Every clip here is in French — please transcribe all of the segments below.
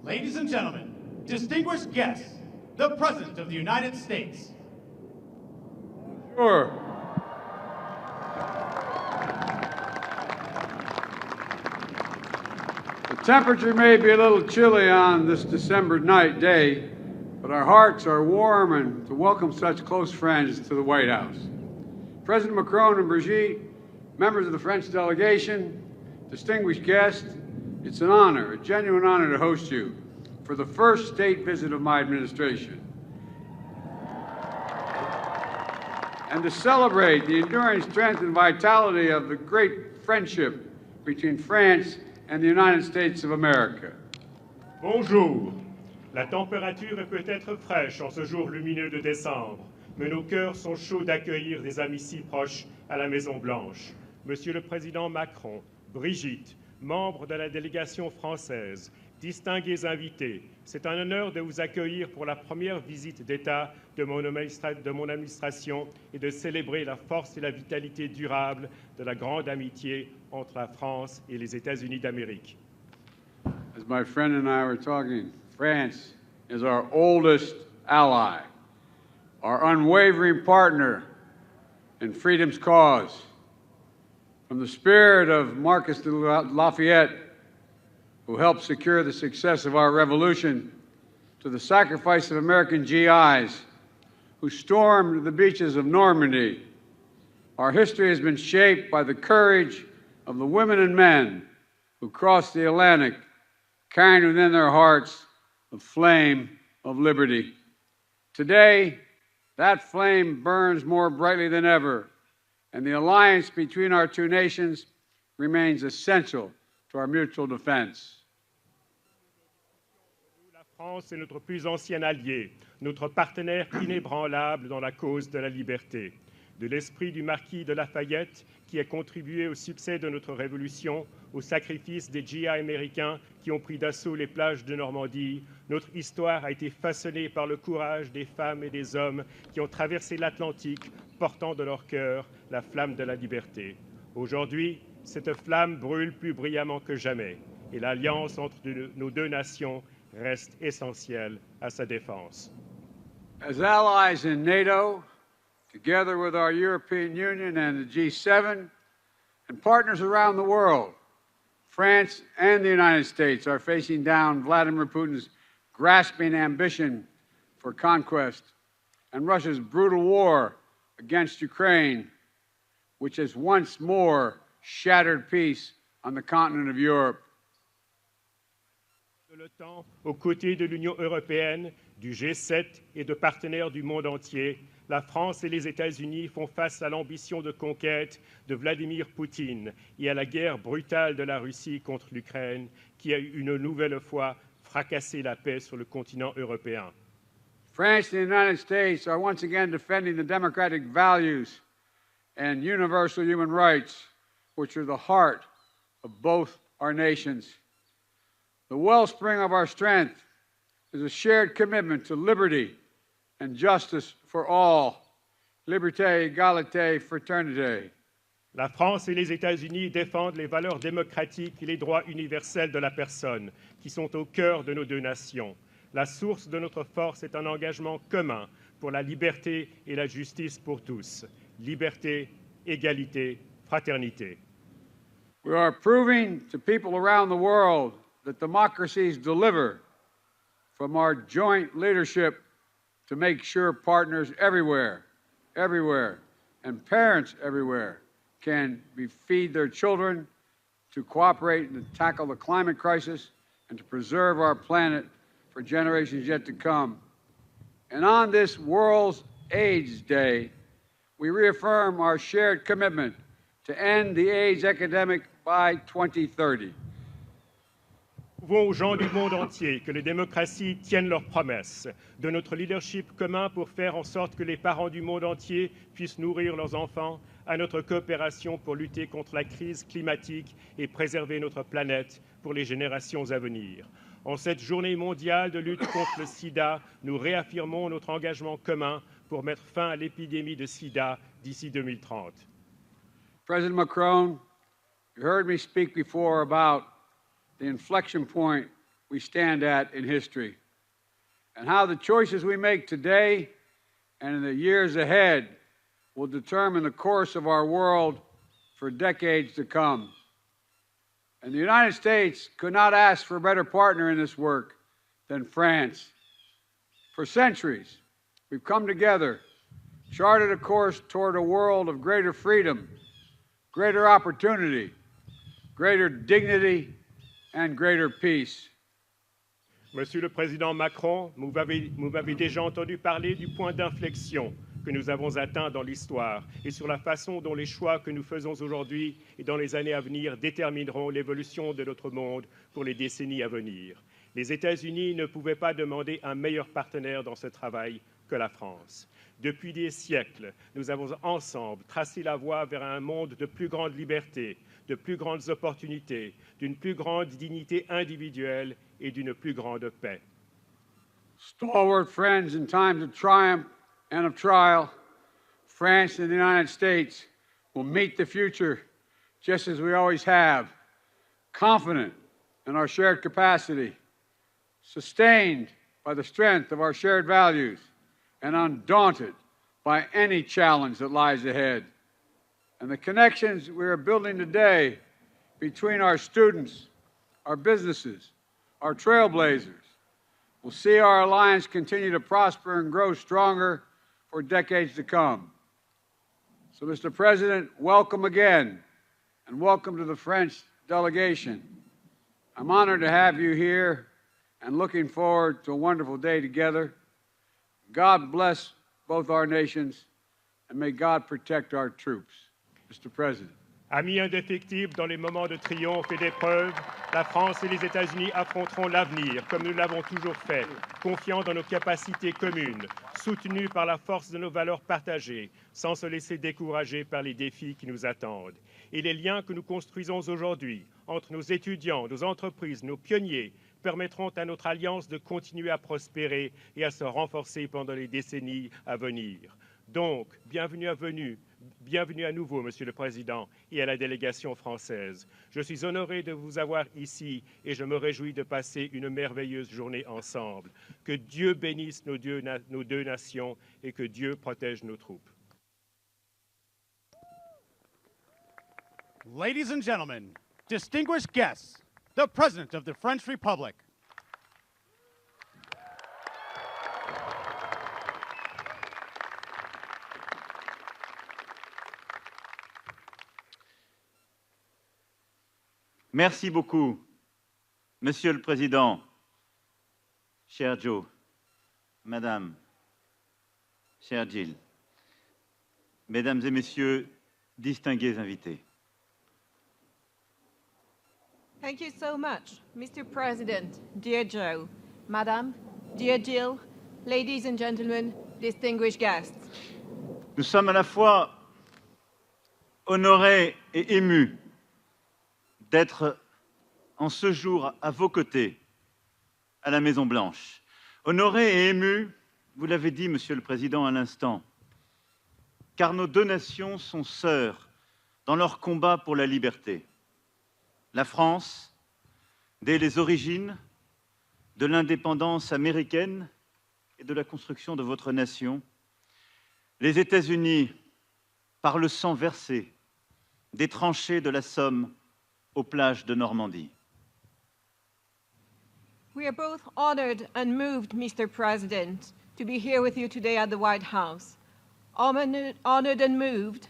Ladies and gentlemen, distinguished guests, the President of the United States. Sure. The temperature may be a little chilly on this December night day, but our hearts are warm and to welcome such close friends to the White House. President Macron and Brigitte, members of the French delegation, distinguished guests, it's an honor, a genuine honor to host you for the first state visit of my administration. And to celebrate the enduring strength and vitality of the great friendship between France and the United States of America. Bonjour. La température peut être fraîche en ce jour lumineux de décembre, mais nos cœurs sont chauds d'accueillir des amis si proches à la Maison-Blanche. Monsieur le Président Macron, Brigitte, membres de la délégation française, distingués invités, c'est un honneur de vous accueillir pour la première visite d'État de mon administration et de célébrer la force et la vitalité durable de la grande amitié entre la France et les États-Unis d'Amérique. As my friend and I were talking, France is our oldest ally, our unwavering partner in freedom's cause. From the spirit of Marcus de Lafayette, who helped secure the success of our revolution, to the sacrifice of American GIs who stormed the beaches of Normandy, our history has been shaped by the courage of the women and men who crossed the Atlantic, carrying within their hearts the flame of liberty. Today, that flame burns more brightly than ever, and the alliance between our two nations remains essential to our mutual defense. La France est notre plus ancien allié, notre partenaire inébranlable dans la cause de la liberté. De l'esprit du marquis de Lafayette, qui a contribué au succès de notre révolution, au sacrifice des GI américains qui ont pris d'assaut les plages de Normandie, notre histoire a été façonnée par le courage des femmes et des hommes qui ont traversé l'Atlantique, portant de leur cœur la flamme de la liberté. Aujourd'hui, cette flamme brûle plus brillamment que jamais, et l'alliance entre nos deux nations reste essentielle à sa défense. As allies in NATO, together with our European Union and the G7, and partners around the world, France and the United States are facing down Vladimir Putin's grasping ambition for conquest and Russia's brutal war against Ukraine, which has once more shattered peace on the continent of Europe. De l'OTAN, aux côtés de l'Union européenne, du G7 et de partenaires du monde entier, la France et les États-Unis font face à l'ambition de conquête de Vladimir Poutine et à la guerre brutale de la Russie contre l'Ukraine, qui a une nouvelle fois fracassé la paix sur le continent européen. France and the United States are once again defending the democratic values and universal human rights, which are the heart of both our nations. The wellspring of our strength is a shared commitment to liberty and justice for all. Liberté, égalité, fraternité. La France et les États-Unis défendent les valeurs démocratiques et les droits universels de la personne, qui sont au cœur de nos deux nations. La source de notre force est un engagement commun pour la liberté et la justice pour tous. Liberté, égalité, fraternité. We are proving to people around the world that democracies deliver, from our joint leadership to make sure partners everywhere, and parents everywhere can feed their children, to cooperate and to tackle the climate crisis, and to preserve our planet for generations yet to come. And on this World AIDS Day, we reaffirm our shared commitment to end the AIDS epidemic by 2030. Nous prouvons aux gens du monde entier que les démocraties tiennent leurs promesses, de notre leadership commun pour faire en sorte que les parents du monde entier puissent nourrir leurs enfants, à notre coopération pour lutter contre la crise climatique et préserver notre planète pour les générations à venir. En cette journée mondiale de lutte contre le sida, nous réaffirmons notre engagement commun pour mettre fin à l'épidémie de sida d'ici 2030. President Macron, you heard me speak before about the inflection point we stand at in history, and how the choices we make today and in the years ahead will determine the course of our world for decades to come. And the United States could not ask for a better partner in this work than France. For centuries, we've come together, charted a course toward a world of greater freedom, greater opportunity, greater dignity, and greater peace. Monsieur le Président Macron, vous m'avez déjà entendu parler du point d'inflexion que nous avons atteint dans l'histoire et sur la façon dont les choix que nous faisons aujourd'hui et dans les années à venir détermineront l'évolution de notre monde pour les décennies à venir. Les États-Unis ne pouvaient pas demander un meilleur partenaire dans ce travail que la France. Depuis des siècles, nous avons ensemble tracé la voie vers un monde de plus grande liberté, de plus grandes opportunités, d'une plus grande dignité individuelle et d'une plus grande paix. Stalwart friends in times of triumph and of trial, France and the United States will meet the future just as we always have, confident in our shared capacity, sustained by the strength of our shared values, and undaunted by any challenge that lies ahead. And the connections we are building today between our students, our businesses, our trailblazers, will see our alliance continue to prosper and grow stronger for decades to come. So, Mr. President, welcome again, and welcome to the French delegation. I'm honored to have you here and looking forward to a wonderful day together. God bless both our nations, and may God protect our troops. Mr. President. Amis indéfectibles dans les moments de triomphe et d'épreuve, la France et les États-Unis affronteront l'avenir comme nous l'avons toujours fait, confiants dans nos capacités communes, soutenus par la force de nos valeurs partagées, sans se laisser décourager par les défis qui nous attendent. Et les liens que nous construisons aujourd'hui entre nos étudiants, nos entreprises, nos pionniers, permettront à notre alliance de continuer à prospérer et à se renforcer pendant les décennies à venir. Donc, bienvenue à nouveau, Monsieur le Président, et à la délégation française. Je suis honoré de vous avoir ici et je me réjouis de passer une merveilleuse journée ensemble. Que Dieu bénisse nos deux nations et que Dieu protège nos troupes. Ladies and gentlemen, distinguished guests, the President of the French Republic. Merci beaucoup, Monsieur le Président, cher Joe, Madame, chère Jill, Mesdames et Messieurs, distingués invités. Thank you so much, Mr. President, dear Joe, Madam, dear Jill, ladies and gentlemen, distinguished guests. Nous sommes à la fois honorés et émus d'être en ce jour à vos côtés, à la Maison-Blanche. Honorés et émus, vous l'avez dit, Monsieur le Président, à l'instant, car nos deux nations sont sœurs dans leur combat pour la liberté. La France, dès les origines de l'indépendance américaine et de la construction de votre nation, les États-Unis, par le sang versé des tranchées de la Somme aux plages de Normandie. We are both honored and moved, Mr. President, to be here with you today at the White House. Honored and moved,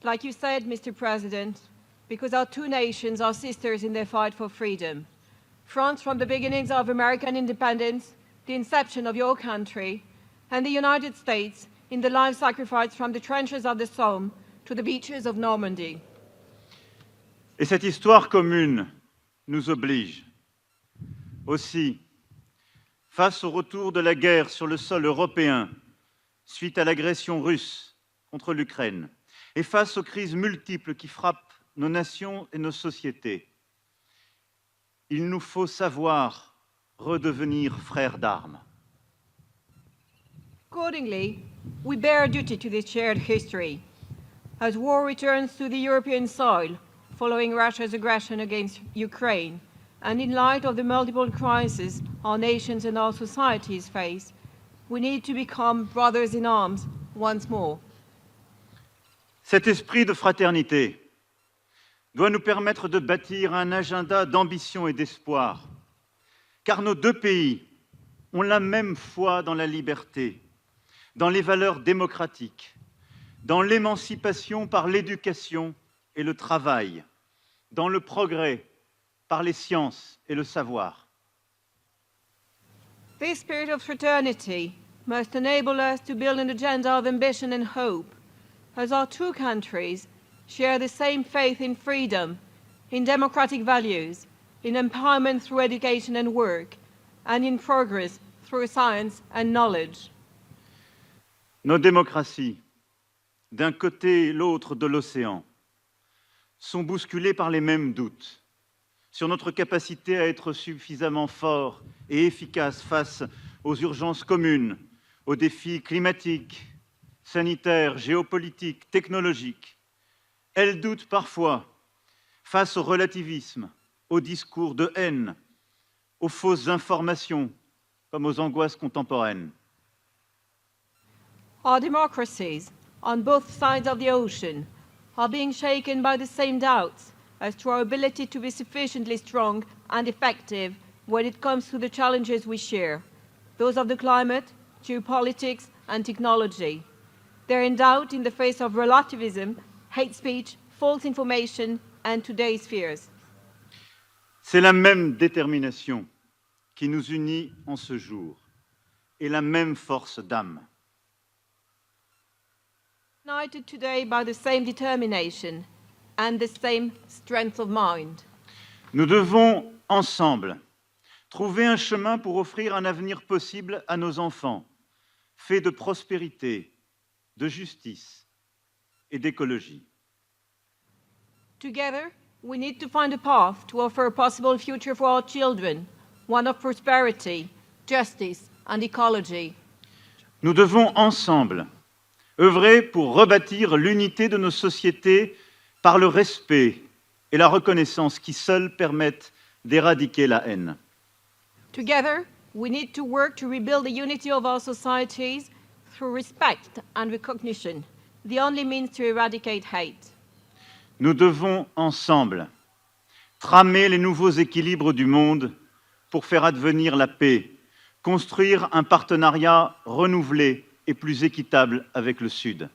like you said, Mr. President, because our two nations are sisters in their fight for freedom. France from the beginnings of American independence, the inception of your country, and the United States in the life sacrifice from the trenches of the Somme to the beaches of Normandy. Et cette histoire commune nous oblige. Aussi, face au retour de la guerre sur le sol européen, suite à l'agression russe contre l'Ukraine, et face aux crises multiples qui frappent nos nations et nos sociétés, il nous faut savoir redevenir frères d'armes. Accordingly, we bear a duty to this shared history. As war returns to the European soil, following Russia's aggression against Ukraine, And in light of the multiple crises our nations and our societies face, we need to become brothers in arms once more. Cet esprit de fraternité doit nous permettre de bâtir un agenda d'ambition et d'espoir, car nos deux pays ont la même foi dans la liberté, dans les valeurs démocratiques, dans l'émancipation par l'éducation et le travail, dans le progrès par les sciences et le savoir. This spirit of fraternity must enable us to build an agenda of ambition and hope, as our two countries share the same faith in freedom, in democratic values, in empowerment through education and work, and in progress through science and knowledge. Nos démocraties, d'un côté et l'autre de l'océan, sont bousculées par les mêmes doutes sur notre capacité à être suffisamment forts et efficaces face aux urgences communes, aux défis climatiques, sanitaires, géopolitiques, technologiques. Elles doutent parfois face au relativisme, aux discours de haine, aux fausses informations, comme aux angoisses contemporaines. Our democracies, on both sides of the ocean, are being shaken by the same doubts as to our ability to be sufficiently strong and effective when it comes to the challenges we share, those of the climate, geopolitics, and technology. They're in doubt in the face of relativism, hate speech, false information, and today's fears. C'est la même détermination qui nous unit en ce jour et la même force d'âme. United today by the same determination and the same strength of mind. Nous devons, ensemble, trouver un chemin pour offrir un avenir possible à nos enfants, fait de prospérité, de justice et d'écologie. Together, we need to find a path to offer a possible future for our children, one of prosperity, justice, and ecology. Nous devons, ensemble, œuvrer pour rebâtir l'unité de nos sociétés par le respect et la reconnaissance qui seuls permettent d'éradiquer la haine. Together, we need to work to rebuild the unity of our societies through respect and recognition, the only means to eradicate hate. Nous devons, ensemble, tramer les nouveaux équilibres du monde pour faire advenir la paix, construire un partenariat renouvelé et plus équitable avec le Sud.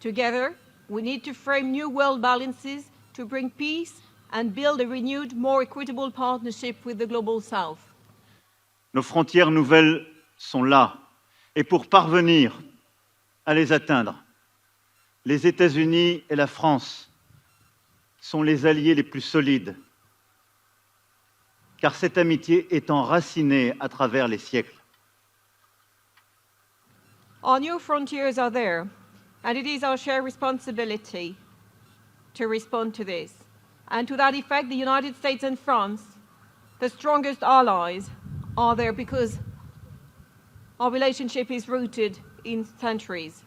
Together, we need to frame new world balances to bring peace and build a renewed, more equitable partnership with the Global South. Nos frontières nouvelles sont là, et pour parvenir à les atteindre, les États-Unis et la France sont les alliés les plus solides, car cette amitié est enracinée à travers les siècles. Our new frontiers are there, and it is our shared responsibility to respond to this. And to that effect, the United States and France, the strongest allies, are there because our relationship is rooted in centuries.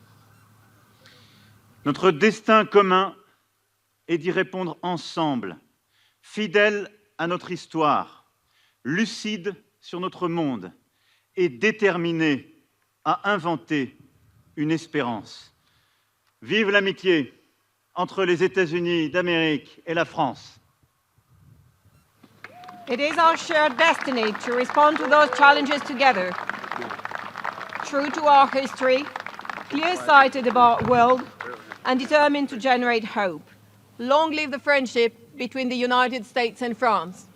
Notre destin commun est d'y répondre ensemble, fidèles à notre histoire, lucides sur notre monde et déterminés à inventer une espérance. Vive l'amitié entre les États-Unis d'Amérique et la France. It is our shared destiny to respond to those challenges together, true to our history, clear-sighted about our world, and determined to generate hope. Long live the friendship between the United States and France.